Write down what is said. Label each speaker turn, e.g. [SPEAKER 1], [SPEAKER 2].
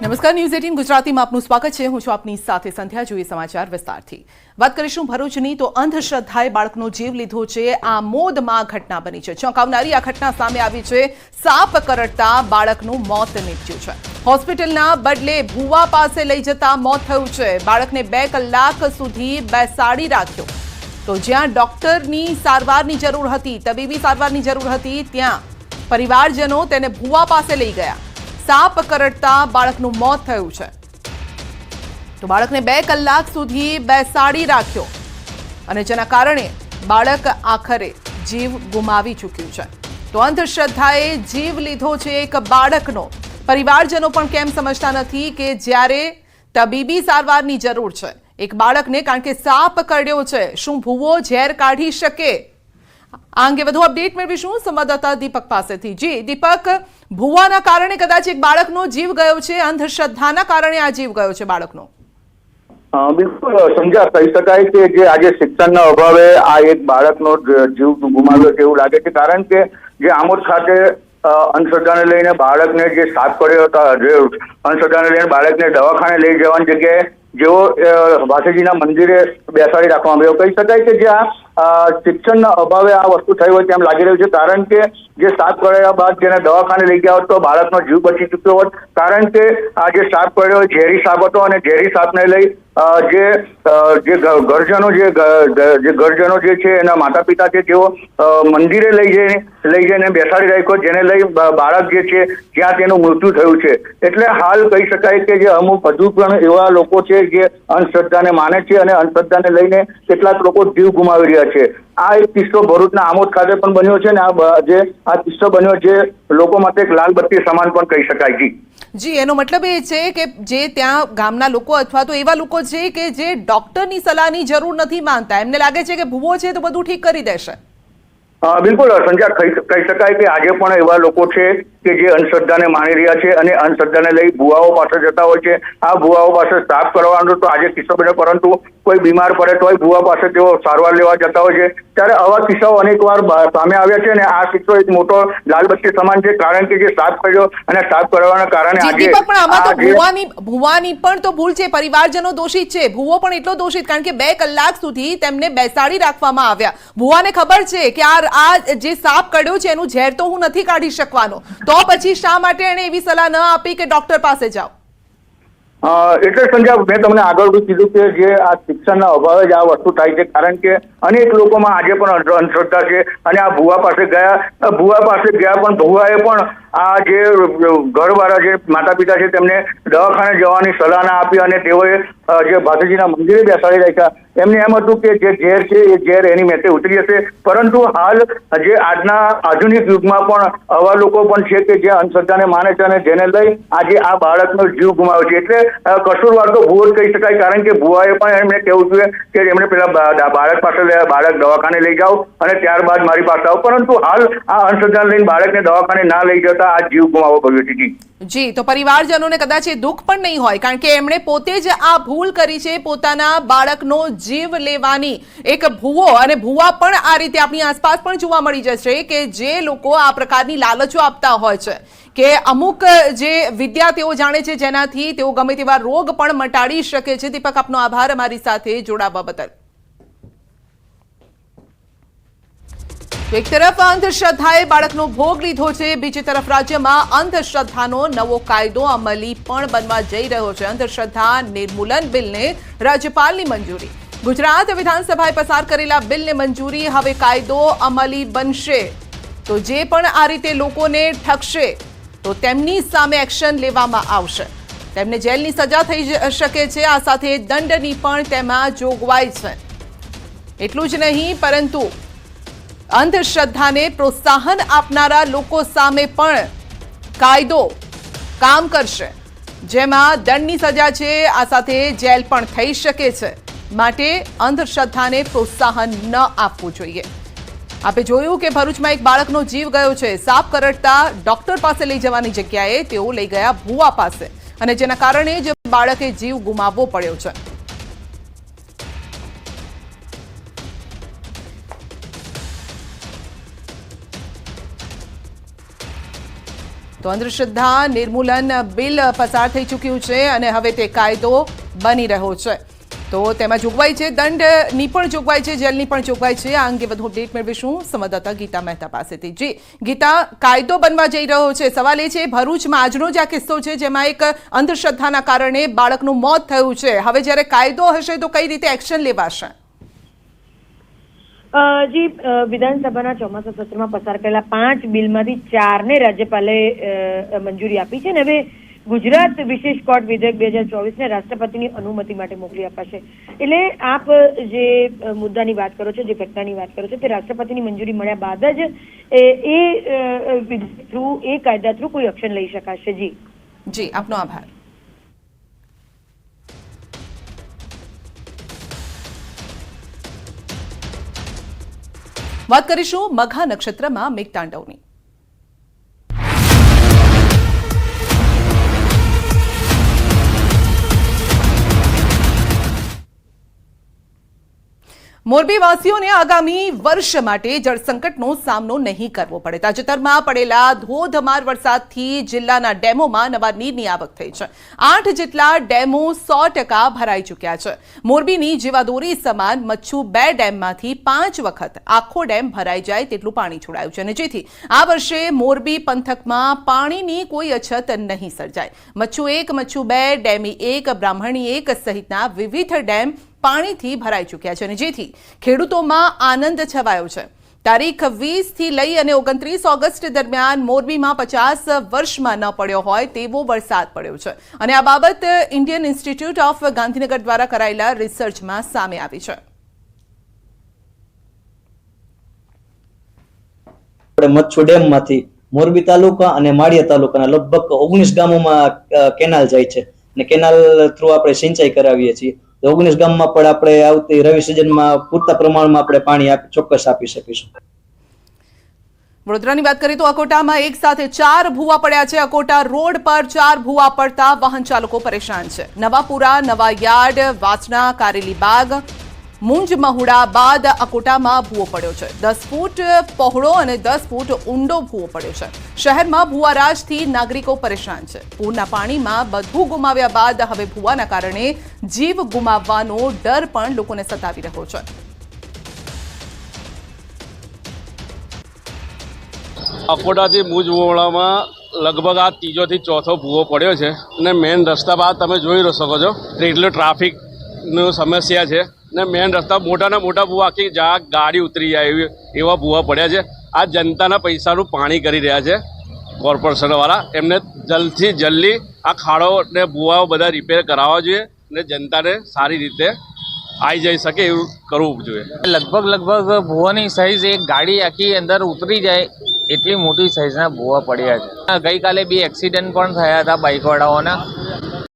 [SPEAKER 1] નમસ્કાર, ન્યૂઝ 18 ગુજરાતીમાં આપનું સ્વાગત છે। હું છું આપની સાથે સંધ્યા। જોઈએ સમાચાર વિસ્તારથી। વાત કરીશું ભરૂચની, તો અંધશ્રદ્ધાએ બાળકનો જીવ લીધો છે। આમોદમાં ઘટના બની છે। ચોંકાવનારી આ ઘટના સામે આવી છે। સાપ કરડતા બાળકનું મોત નીપજ્યું છે। હોસ્પિટલના બદલે ભૂવા પાસે લઈ જતા મોત થયું છે। બાળકને 2 કલાક સુધી બેસાડી રાખ્યો। તો જ્યાં ડોક્ટરની સારવારની જરૂર હતી, તબીબી સારવારની જરૂર હતી, ત્યાં પરિવારજનો તેને ભૂવા પાસે લઈ ગયા। સાપ કરડતા બાળકનું મોત થયું છે। તો બાળકને 2 કલાક સુધી બેસાડી રાખ્યો અને જેના કારણે બાળક આખરે જીવ ગુમાવી ચૂક્યું છે। તો અંધશ્રદ્ધાએ જીવ લીધો છે એક બાળકનો। પરિવારજનો પણ કેમ સમજતા નથી કે જ્યારે તબીબી સારવારની જરૂર છે એક બાળકને, કારણ કે સાપ કરડ્યો છે, શું ભૂવો ઝેર કાઢી શકે? આ અંગે વધુ અપડેટ મેળવીશું સંવાદદાતા દીપક પાસેથી। જી દીપક, ભૂવાના કારણે કદાચ એક બાળકનો જીવ ગયો છે, અંધશ્રદ્ધાના કારણે આ જીવ ગયો છે બાળકનો।
[SPEAKER 2] બિલકુલ સમજા, કહી શકાય કે જે આજે શિક્ષણના અભાવે આ એક બાળકનો જીવ ગુમાવ્યો છે એવું લાગે છે। કારણ કે જે આમોદ ખાતે અંધશ્રદ્ધાને લઈને બાળકને જે સાપ કર્યો હતા, જે અંધશ્રદ્ધાને લઈને બાળકને દવાખાને લઈ જવાની જગ્યાએ જેઓ વાસેજીના મંદિરે બેસાડી રાખવામાં આવ્યો। કહી શકાય કે જે આ શિક્ષણના અભાવે આ વસ્તુ થઈ હોય તેમ લાગી રહ્યું છે। કારણ કે જે સાપ કરડ્યા બાદ જેને દવાખાને લઈ ગયા હોત તો બાળકનો જીવ બચી ચૂક્યો હોત। કારણ કે આ જે સાપ કરડ્યો ઝેરી સાપ હતો અને ઝેરી સાપને લઈ જે ગરજનો જે છે એના માતા પિતા છે તેઓ મંદિરે લઈ જઈને બેસાડી રાખ્યો, જેને લઈ બાળક જે છે ત્યાં તેનું મૃત્યુ થયું છે। એટલે હાલ કહી શકાય કે જે અમુક હજુ પણ એવા લોકો છે જે અંધશ્રદ્ધાને માને છે અને અંધશ્રદ્ધાને લઈને કેટલાક લોકો જીવ ગુમાવી રહ્યા છે। આ એક કિસ્સો ભરૂચના આમોદ ખાતે પણ બન્યો છે ને આ કિસ્સો બન્યો જે લોકો માટે એક લાલ બત્તી સમાન પણ કહી શકાય।
[SPEAKER 1] જી, એનો મતલબ એ છે કે જે ત્યાં ગામના લોકો અથવા તો એવા લોકો છે કે જે ડોક્ટરની સલાહની જરૂર નથી માનતા, એમને લાગે છે કે ભૂવો છે તો બધું ઠીક કરી દેશે।
[SPEAKER 2] બિલકુલ સંજ્ઞા, કહી શકાય કે આજે પણ એવા લોકો છે કે જે અંધશ્રદ્ધાને માની રહ્યા છે અને અંધશ્રદ્ધાને લઈ ભુવાઓ પાસે જતા હોય છે। આ ભુવાઓ પાસે સાફ કરવાનો તો આજે કિસ્સો બન્યો, પરંતુ કોઈ બીમાર પડે તો ભુવા પાસે તેઓ સારવાર લેવા જતા હોય છે। ત્યારે આવા કિસ્સાઓ અનેકવાર સામે આવ્યા છે અને આ કિસ્સો એક મોટો લાલબત્તી સમાન છે। કારણ કે જે સાફ કર્યો અને સાફ કરવાના કારણે આજે
[SPEAKER 1] પણ આમાં તો ભુવાની પણ તો ભૂલ છે, પરિવારજનો દોષિત છે, ભુવો પણ એટલો દોષિત, કારણ કે 2 કલાક સુધી તેમને બેસાડી રાખવામાં આવ્યા। ભુવાને ખબર છે કે આ જે સાપ કરડ્યો છે એનું ઝેર તો હું નથી કાઢી શકવાનો, તો પછી શા માટે એને એવી સલાહ ન આપી કે ડોક્ટર પાસે જાઓ?
[SPEAKER 2] એટલે સંજય, મેં તમને આગળ કીધું કે જે આ શિક્ષણના અભાવે જ આ વસ્તુ થાય છે। કારણ કે અનેક લોકોમાં આજે પણ અંધશ્રદ્ધા છે અને આ ભુવા પાસે ગયા પણ ભુવાએ પણ આ જે ઘરવાળા જે માતા પિતા છે તેમને દવાખાને જવાની સલાહ ના આપી અને તેઓએ જે ભાથીજીના મંદિરે બેસાડી રાખ્યા। એમને એમ હતું કે જે ઝેર છે એ ઝેર એની મેટે ઉતરી જશે, પરંતુ હાલ જે આજના આધુનિક યુગમાં પણ આવા લોકો પણ છે કે જે અંધશ્રદ્ધાને માને છે અને જેને લઈ આજે આ બાળકનો જીવ ગુમાવ્યો છે। એટલે કસૂરવાર તો ભુવો જ કહી શકાય। કારણ કે ભુવાએ પણ એમને કહેવું જોઈએ કે એમણે પેલા બાળક પાસે બાળક દવાખાને લઈ જાઓ અને ત્યારબાદ મારી પાસે આવો, પરંતુ હાલ આ અંધશ્રદ્ધાને લઈને બાળકને દવાખાને ના લઈ જતા આ જીવ ગુમાવવો પડ્યો છે।
[SPEAKER 1] જી, તો પરિવારજનોને કદાચ એ દુઃખ પણ નહીં હોય, કારણ કે એમણે પોતે જ આ ભૂલ કરી છે, પોતાના બાળકનો જીવ લેવાની। એક ભૂવો અને ભૂવા પણ આ રીતે આપણી આસપાસ પણ જોવા મળી જશે કે જે લોકો આ પ્રકારની લાલચો આપતા હોય છે કે અમુક જે વિદ્યા તેઓ જાણે છે જેનાથી તેઓ ગમે તેવા રોગ પણ મટાડી શકે છે। દીપક, આપનો આભાર અમારી સાથે જોડાવા બદલ। એક તરફ અંધશ્રદ્ધાએ બાળકનો ભોગ લીધો છે, બીજી તરફ રાજ્યમાં અંધશ્રદ્ધાનો નવો કાયદો અમલી પણ બનવા જઈ રહ્યો છે। અંધશ્રદ્ધા નિર્મૂલન બિલને રાજ્યપાલની મંજૂરી। ગુજરાત વિધાનસભાએ પસાર કરેલા બિલને મંજૂરી, હવે કાયદો અમલી બનશે। તો જે પણ આ રીતે લોકોને ઠગશે તો તેમની સામે એક્શન લેવામાં આવશે। તેમને જેલની સજા થઈ શકે છે, આ સાથે દંડની પણ તેમાં જોગવાઈ છે। એટલું જ નહીં, પરંતુ અંધશ્રદ્ધાને પ્રોત્સાહન આપનારા લોકો સામે પણ કાયદો કામ કરશે, જેમાં દંડની સજા છે, આ સાથે જેલ પણ થઈ શકે છે। માટે અંધશ્રદ્ધાને પ્રોત્સાહન ન આપવું જોઈએ। આપે જોયું કે ભરૂચમાં એક બાળકનો જીવ ગયો છે। સાપ કરડતા ડોક્ટર પાસે લઈ જવાની જગ્યાએ તેઓ લઈ ગયા ભૂવા પાસે, અને જેના કારણે જ બાળકે જીવ ગુમાવવો પડ્યો છે। તો અંધશ્રદ્ધા નિર્મૂલન બિલ પસાર થઈ ચૂક્યું છે અને હવે તે કાયદો બની રહ્યો છે. તો તેમાં જોગવાઈ છે, દંડની પણ જોગવાઈ છે, જેલની પણ જોગવાઈ છે. આ અંગે વધુ અપડેટ મેળવીશું સંવાદદાતા ગીતા મહેતા પાસેથી. જી ગીતા, કાયદો બનવા જઈ રહ્યો છે. સવાલ એ છે, ભરૂચમાં આજનો જ આ કિસ્સો છે જેમાં એક અંધશ્રદ્ધાના કારણે બાળકનું મોત થયું છે. હવે જ્યારે કાયદો હશે તો કઈ રીતે એક્શન લેવાશે?
[SPEAKER 3] જી, વિધાનસભાના ચોમાસા સત્રમાં પસાર કરેલા 5 બિલમાંથી 4ને રાજ્યપાલે મંજૂરી આપી છે અને હવે ગુજરાત વિશેષ કોર્ટ વિધેયક 2024ને રાષ્ટ્રપતિની અનુમતિ માટે મોકલી અપાશે. એટલે આપ જે મુદ્દાની વાત કરો છો, જે ઘટનાની વાત કરો છો, તે રાષ્ટ્રપતિની મંજૂરી મળ્યા બાદ જ એ કાયદા થ્રુ કોઈ એક્શન લઈ શકાશે.
[SPEAKER 1] જી આપનો આભાર. વાત કરીશું મઘા નક્ષત્રમાં મેઘતાંડવની. મોરબીવાસીઓને આગામી વર્ષ માટે જળસંકટનો સામનો નહીં કરવો પડે. તાજેતરમાં પડેલા ધોધમાર વરસાદથી જિલ્લાના ડેમોમાં નવા નીરની આવક થઈ છે. 8 જેટલા ડેમો 100% ભરાઈ ચૂક્યા છે. મોરબીની જીવાદોરી સમાન મચ્છુ 2 ડેમમાંથી 5 વખત આખો ડેમ ભરાઈ જાય તેટલું પાણી છોડાયું છે અને જેથી આ વર્ષે મોરબી પંથકમાં પાણીની કોઈ અછત નહીં સર્જાય. મચ્છુ 1, મચ્છુ 2, ડેમી 1, બ્રાહ્મણી 1 સહિતના વિવિધ ડેમ પાણીથી ભરાઈ ચૂક્યા છે અને જેથી ખેડૂતોમાં આનંદ છવાયો છે. તારીખ 20 થી લઈ અને 29 ઓગસ્ટ દરમિયાન મોરબીમાં 50 વર્ષમાં ન પડ્યો હોય તેવો વરસાદ પડ્યો છે અને આ બાબત ઇન્ડિયન ઇન્સ્ટિટ્યૂટ ઓફ ગાંધીનગર દ્વારા કરાયેલા રિસર્ચમાં સામે આવી છે.
[SPEAKER 4] મચ્છુ ડેમમાંથી મોરબી તાલુકા અને માળિયા તાલુકાના લગભગ 19 ગામોમાં કેનાલ જાય છે અને કેનાલ થ્રુ આપણે સિંચાઈ કરાવીએ છીએ. 19 ગામમાં પણ આપણે આવતી રવિ સિઝનમાં પૂરતા પ્રમાણમાં આપણે પાણી ચોક્કસ આપી શકીશું.
[SPEAKER 1] વડોદરાની વાત કરીએ તો અકોટામાં એક સાથે 4 ભૂવા પડ્યા છે. અકોટા રોડ પર 4 ભૂવા પડતા વાહન ચાલકો પરેશાન છે. નવાપુરા, નવા યાર્ડ, વાસણા, કારેલી બાગ, મુંજ મહુડા બાદ અકોટામાં ભૂવો પડ્યો છે. 10 ફૂટ પહોળો અને 10 ફૂટ ઊંડો ભૂવો પડ્યો છે. શહેરમાં ભૂવારાજથી નાગરિકો પરેશાન છે. પૂરના પાણીમાં બધું ગુમાવ્યા બાદ હવે ભૂવાના કારણે જીવ ગુમાવવાનો ડર પણ લોકોને સતાવી રહ્યો છે.
[SPEAKER 5] અકોટાથી મુંજ મહુડામાં લગભગ આ 3જો થી 4થો ભૂવો પડ્યો છે અને મેઇન રસ્તા પર તમે જોઈ શકો છો એટલો ટ્રાફિકની સમસ્યા છે ને મેઇન રસ્તા મોટાના મોટા ભૂવા આખી ગાડી ઉતરી જાય એવા ભૂવા પડ્યા છે. આ જનતાના પૈસાનું પાણી કરી રહ્યા છે કોર્પોરેશનવાળા. એમને જલ્દથી જલ્દી આ ખાડો ને ભૂવાઓ બધા રિપેર કરાવવા જોઈએ ને જનતાને સારી રીતે આવી જઈ શકે એવું કરવું જોઈએ.
[SPEAKER 6] લગભગ ભૂવાની સાઈઝ એક ગાડી આખી અંદર ઉતરી જાય એટલી મોટી સાઈઝના ભૂવા પડ્યા છે. ગઈકાલે 2 એક્સિડન્ટ પણ થયા હતા બાઇકવાળાઓના.